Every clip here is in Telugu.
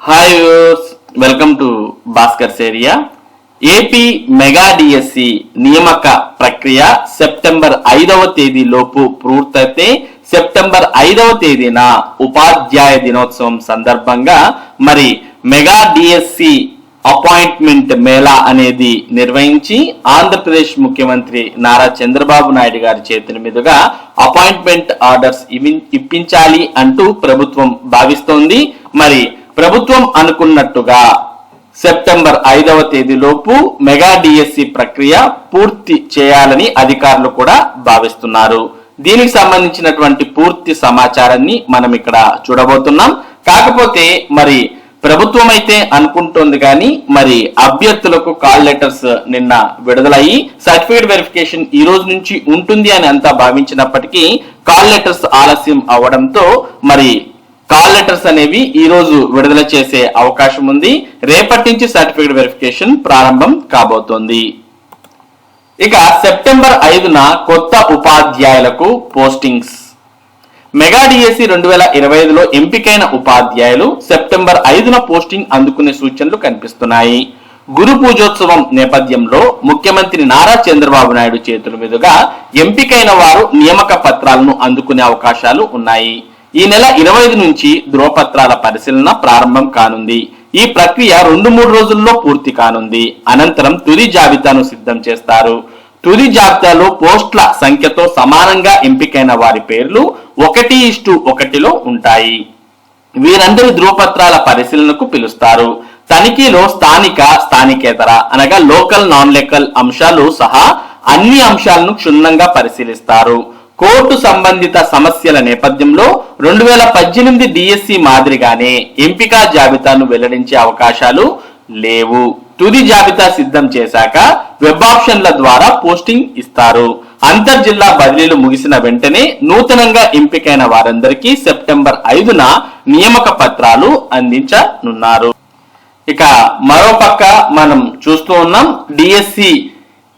Hi viewers, welcome to Bhaskar area. AP mega DSC నియామక ప్రక్రియ సెప్టెంబర్ 5వ తేదీలోపు పూర్తయితే సెప్టెంబర్ 5వ తేదీన ఉపాధ్యాయ దినోత్సవం సందర్భంగా మరి మెగా డిఎస్సి అపాయింట్మెంట్ మేళా అనేది నిర్వహించి ఆంధ్రప్రదేశ్ ముఖ్యమంత్రి నారా చంద్రబాబు నాయుడు గారి చేతుల మీదుగా అపాయింట్మెంట్ ఆర్డర్స్ ఇప్పించాలి అంటూ ప్రభుత్వం భావిస్తోంది. మరి ప్రభుత్వం అనుకున్నట్టుగా సెప్టెంబర్ 5వ తేదీలోపు మెగా డిఎస్సి ప్రక్రియ పూర్తి చేయాలని అధికారులు కూడా భావిస్తున్నారు. దీనికి సంబంధించినటువంటి పూర్తి సమాచారాన్ని మనం ఇక్కడ చూడబోతున్నాం. కాకపోతే మరి ప్రభుత్వం అయితే అనుకుంటోంది కానీ మరి అభ్యర్థులకు కాల్ లెటర్స్ నిన్న విడుదలయ్యి సర్టిఫికేట్ వెరిఫికేషన్ ఈ రోజు నుంచి ఉంటుంది అని అంతా భావించినప్పటికీ కాల్ లెటర్స్ ఆలస్యం అవడంతో మరి కాల్ లెటర్స్ అనేవి ఈ రోజు విడుదల చేసే అవకాశం ఉంది. రేపటి నుంచి సర్టిఫికేట్ వెరిఫికేషన్ ప్రారంభం కాబోతోంది. ఇక సెప్టెంబర్ 5న కొత్త ఉపాధ్యాయులకు పోస్టింగ్స్. మెగా డిఎస్సి 2025లో ఎంపికైన ఉపాధ్యాయులు సెప్టెంబర్ 5న పోస్టింగ్ అందుకునే సూచనలు కనిపిస్తున్నాయి. గురు పూజోత్సవం నేపథ్యంలో ముఖ్యమంత్రి నారా చంద్రబాబు నాయుడు చేతుల మీదుగా ఎంపికైన వారు నియామక పత్రాలను అందుకునే అవకాశాలు ఉన్నాయి. ఈ నెల 25 నుంచి ధ్రువపత్రాల పరిశీలన ప్రారంభం కానుంది. ఈ ప్రక్రియ 2-3 రోజుల్లో పూర్తి కానుంది. అనంతరం తుది జాబితాను సిద్ధం చేస్తారు. తుది జాబితాలో పోస్టుల సంఖ్యతో సమానంగా ఎంపికైన వారి పేర్లు 1:1లో ఉంటాయి. వీరందరూ ధ్రువపత్రాల పరిశీలనకు పిలుస్తారు. తనిఖీలో స్థానికేతర అనగా లోకల్ నాన్ లోకల్ అంశాలు సహా అన్ని అంశాలను క్షుణ్ణంగా పరిశీలిస్తారు. కోర్టు సంబంధిత సమస్యల నేపథ్యంలో 2018 డిఎస్సి మాదిరిగానే ఎంపిక జాబితాను వెల్లడించే అవకాశాలు లేవు. తుది జాబితా సిద్ధం చేశాక వెబ్ ఆప్షన్ల ద్వారా పోస్టింగ్ ఇస్తారు. అంతర్జిల్లా బదిలీలు ముగిసిన వెంటనే నూతనంగా ఎంపికైన వారందరికీ సెప్టెంబర్ 5న నియామక పత్రాలు అందించనున్నారు. ఇక మరోపక్క మనం చూస్తూ ఉన్నాం, డిఎస్సి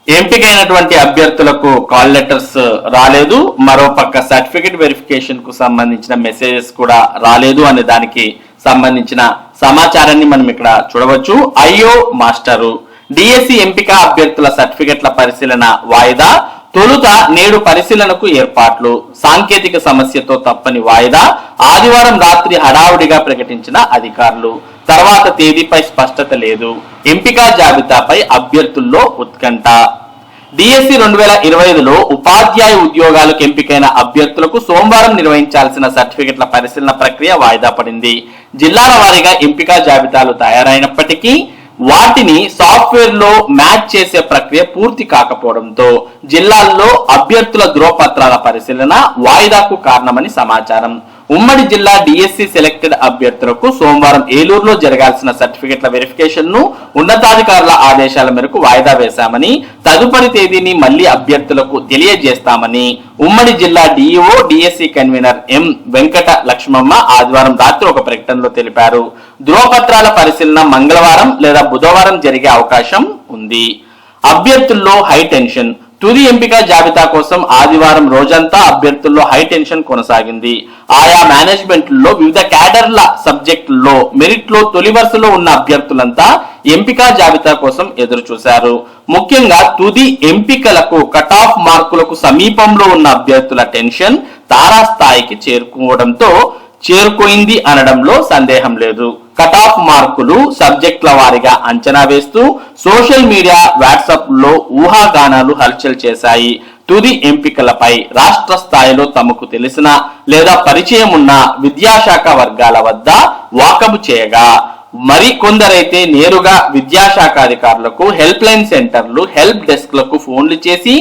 ఎంపికైనటువంటి అభ్యర్థులకు కాల్ లెటర్స్ రాలేదు. మరోపక్క సర్టిఫికేట్ వెరిఫికేషన్ కు సంబంధించిన మెసేజెస్ కూడా రాలేదు అనే దానికి సంబంధించిన సమాచారాన్ని మనం ఇక్కడ చూడవచ్చు. ఐఓ మాస్టరు డిఎస్సి ఎంపిక అభ్యర్థుల సర్టిఫికెట్ల పరిశీలన వాయిదా. తొలుత నేడు పరిశీలనకు ఏర్పాట్లు. సాంకేతిక సమస్యతో తప్పని వాయిదా. ఆదివారం రాత్రి హడావుడిగా ప్రకటించిన అధికారులు. తర్వాత తేదీపై స్పష్టత లేదు. ఎంపిక జాబితాపై అభ్యర్థుల్లో ఉత్కంఠ. డిఎస్సి 2025లో ఉపాధ్యాయ ఉద్యోగాలకు ఎంపికైన అభ్యర్థులకు సోమవారం నిర్వహించాల్సిన సర్టిఫికెట్ల పరిశీలన ప్రక్రియ వాయిదా పడింది. జిల్లాల వారీగా ఎంపిక జాబితాలు తయారైనప్పటికీ వాటిని సాఫ్ట్వేర్ లో మ్యాచ్ చేసే ప్రక్రియ పూర్తి కాకపోవడంతో జిల్లాల్లో అభ్యర్థుల ధ్రువపత్రాల పరిశీలన వాయిదాకు కారణమని సమాచారం. ఉమ్మడి జిల్లా డిఎస్సి సెలెక్టెడ్ అభ్యర్థులకు సోమవారం ఏలూరులో జరగాల్సిన సర్టిఫికెట్ల వెరిఫికేషన్ ను ఉన్నతాధికారుల ఆదేశాల మేరకు వాయిదా వేశామని, తదుపరి తేదీని మళ్లీ అభ్యర్థులకు తెలియజేస్తామని ఉమ్మడి జిల్లా DEO DSC convener M Venkata Lakshmamma ఆదివారం రాత్రి ఒక ప్రకటనలో తెలిపారు. ధ్రువపత్రాల పరిశీలన మంగళవారం లేదా బుధవారం జరిగే అవకాశం ఉంది. అభ్యర్థుల్లో హై టెన్షన్. తుది ఎంపిక జాబితా కోసం ఆదివారం రోజంతా అభ్యర్థుల్లో హై టెన్షన్ కొనసాగింది. ఆయా మేనేజ్మెంట్లో వివిధ క్యాడర్ల సబ్జెక్టుల్లో మెరిట్ లో తొలి వరుసలో ఉన్న అభ్యర్థులంతా ఎంపిక జాబితా కోసం ఎదురు చూశారు. ముఖ్యంగా తుది ఎంపికలకు కట్ ఆఫ్ మార్కులకు సమీపంలో ఉన్న అభ్యర్థుల టెన్షన్ తారాస్థాయికి చేరుకోయింది అనడంలో సందేహం లేదు. కట్ ఆఫ్ మార్కులు సబ్జెక్టుల వారీగా అంచనా వేస్తూ సోషల్ మీడియా, వాట్సాప్ లో ఊహాగానాలు హల్చల్ చేశాయి. తుది ఎంపికలపై రాష్ట్ర స్థాయిలో తమకు తెలిసిన లేదా పరిచయం ఉన్న విద్యాశాఖ వర్గాల వద్ద వాకబు చేయగా మరి కొందరైతే నేరుగా విద్యాశాఖ అధికారులకు, హెల్ప్ లైన్ సెంటర్లు, హెల్ప్ డెస్క్లకు ఫోన్లు చేసి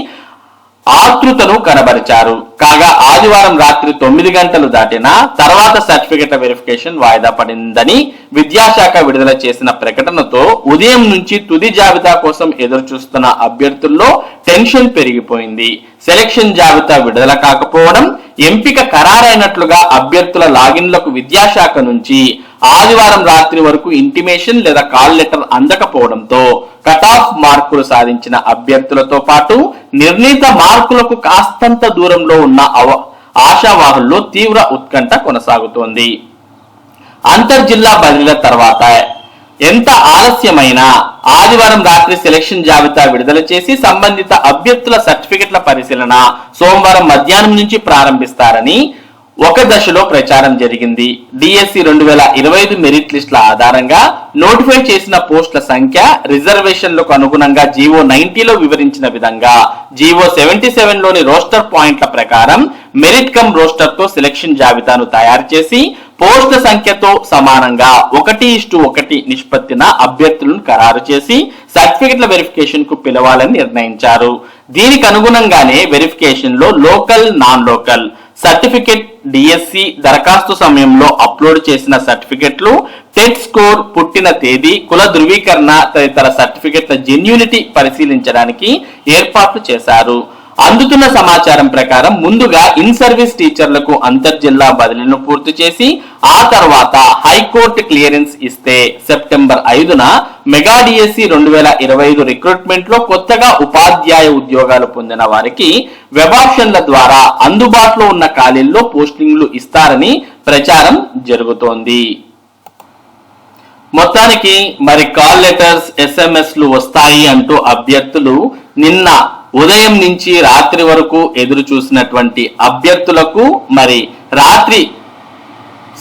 ఆతృతను కనబరిచారు. కాగా ఆదివారం రాత్రి 9 గంటలు దాటిన తర్వాత సర్టిఫికెట్ల వెరిఫికేషన్ వాయిదా పడిందని విద్యాశాఖ విడుదల చేసిన ప్రకటనతో ఉదయం నుంచి తుది జాబితా కోసం ఎదురు చూస్తున్న అభ్యర్థుల్లో టెన్షన్ పెరిగిపోయింది. సెలక్షన్ జాబితా విడుదల కాకపోవడం, ఎంపిక ఖరారైనట్లుగా అభ్యర్థుల లాగిన్లకు విద్యాశాఖ నుంచి ఆదివారం రాత్రి వరకు ఇంటిమేషన్ లేదా కాల్ లెటర్ అందకపోవడంతో కట్ ఆఫ్ మార్కులు సాధించిన అభ్యర్థులతో పాటు నిర్ణీత మార్కులకు కాస్తంత దూరంలో ఉన్న ఆశావాహుల్లో తీవ్ర ఉత్కంఠ కొనసాగుతోంది. అంతర్జిల్లా బదిలీల తర్వాత ఎంత ఆలస్యమైనా ఆదివారం రాత్రి సెలక్షన్ జాబితా విడుదల చేసి సంబంధిత అభ్యర్థుల సర్టిఫికెట్ల పరిశీలన సోమవారం మధ్యాహ్నం నుంచి ప్రారంభిస్తారని ఒక దశలో ప్రచారం జరిగింది. డిఎస్సి 2025 మెరిట్ లిస్టుల ఆధారంగా నోటిఫై చేసిన పోస్టుల సంఖ్య రిజర్వేషన్లకు అనుగుణంగా జీవో 90లో వివరించిన విధంగా జీవో 77లోని రోస్టర్ పాయింట్ల ప్రకారం మెరిట్ కమ్ రోస్టర్ తో సెలక్షన్ జాబితాను తయారు చేసి పోస్టుల సంఖ్యతో సమానంగా 1:1 నిష్పత్తిన అభ్యర్థులను ఖరారు చేసి సర్టిఫికెట్ల వెరిఫికేషన్ కు పిలవాలని నిర్ణయించారు. దీనికి అనుగుణంగానే వెరిఫికేషన్ లో local, non local certificate, DSC దరఖాస్తు సమయంలో అప్లోడ్ చేసిన సర్టిఫికెట్లు, టెట్ స్కోర్, పుట్టిన తేదీ, కుల ధృవీకరణ తదితర సర్టిఫికెట్ల జెన్యూనిటీ పరిశీలించడానికి ఏర్పాట్లు చేశారు. అందుతున్న సమాచారం ప్రకారం ముందుగా ఇన్ సర్వీస్ టీచర్లకు అంతర్జిల్లా బదిలీలను పూర్తి చేసి ఆ తర్వాత హైకోర్టు క్లియరెన్స్ ఇస్తే సెప్టెంబర్ 5న మెగా డిఎస్సి 2025 రిక్రూట్మెంట్ లో కొత్తగా ఉపాధ్యాయ ఉద్యోగాలు పొందిన వారికి వెబ్ ఆప్షన్ల ద్వారా అందుబాటులో ఉన్న ఖాళీల్లో పోస్టింగ్లు ఇస్తారని ప్రచారం జరుగుతోంది. మొత్తానికి మరి కాల్ లెటర్స్, ఎస్ఎంఎస్లు వస్తాయి అంటూ అభ్యర్థులు నిన్న ఉదయం నుంచి రాత్రి వరకు ఎదురు చూసినటువంటి అభ్యర్థులకు మరి రాత్రి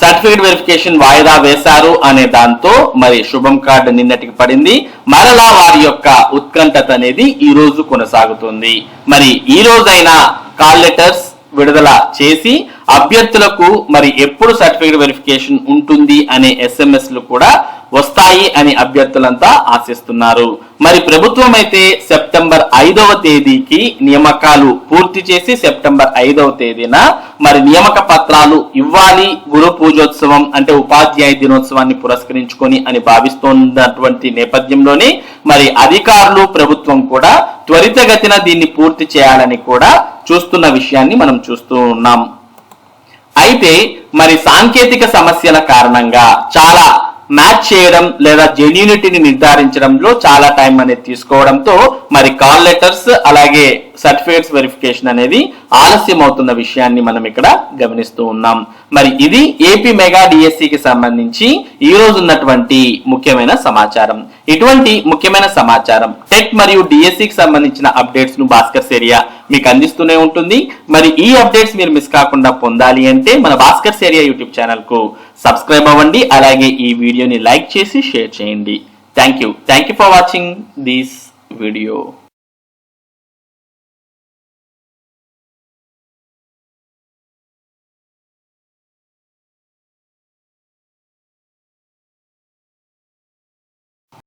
సర్టిఫికేట్ వెరిఫికేషన్ వాయిదా వేశారు అనే దాంతో మరి శుభం కార్డు నిన్నటికి పడింది. మరలా వారి యొక్క ఉత్కంఠత అనేది ఈ రోజు కొనసాగుతుంది. మరి ఈ రోజైనా కాల్ లెటర్స్ విడుదల చేసి అభ్యర్థులకు మరి ఎప్పుడు సర్టిఫికేట్ వెరిఫికేషన్ ఉంటుంది అనే ఎస్ఎంఎస్లు కూడా వస్తాయి అని అభ్యర్థులంతా ఆశిస్తున్నారు. మరి ప్రభుత్వం అయితే సెప్టెంబర్ 5వ తేదీకి నియామకాలు పూర్తి చేసి సెప్టెంబర్ 5వ తేదీన మరి నియామక పత్రాలు ఇవ్వాలి. గురు పూజోత్సవం అంటే ఉపాధ్యాయ దినోత్సవాన్ని పురస్కరించుకొని అని భావిస్తున్నటువంటి నేపథ్యంలోనే మరి అధికారులు, ప్రభుత్వం కూడా త్వరితగతిన దీన్ని పూర్తి చేయాలని కూడా చూస్తున్న విషయాన్ని మనం చూస్తూ ఉన్నాం. అయితే మరి సాంకేతిక సమస్యల కారణంగా చాలా మ్యాచ్ చేయడం లేదా జెన్యూనిటీని నిర్ధారించడంలో చాలా టైం అనేది తీసుకోవడంతో మరి కాల్ లెటర్స్ అలాగే సర్టిఫికేట్స్ వెరిఫికేషన్ అనేది ఆలస్యం అవుతున్న విషయాన్ని మనం ఇక్కడ గమనిస్తూ ఉన్నాం. మరి ఇది ఏపీ మెగా డిఎస్సికి సంబంధించి ఈ రోజు ఉన్నటువంటి ముఖ్యమైన సమాచారం. ఇటువంటి ముఖ్యమైన సమాచారం టెట్ మరియు డిఎస్సికి సంబంధించిన అప్డేట్స్ ను భాస్కర్స్ ఏరియా మీకు అందిస్తూనే ఉంటుంది. మరి ఈ అప్డేట్స్ మీరు మిస్ కాకుండా పొందాలి అంటే మన భాస్కర్స్ ఏరియా యూట్యూబ్ ఛానల్ కు సబ్స్క్రైబ్ అవ్వండి. అలాగే ఈ వీడియోని లైక్ చేసి షేర్ చేయండి. Thank you for watching this video.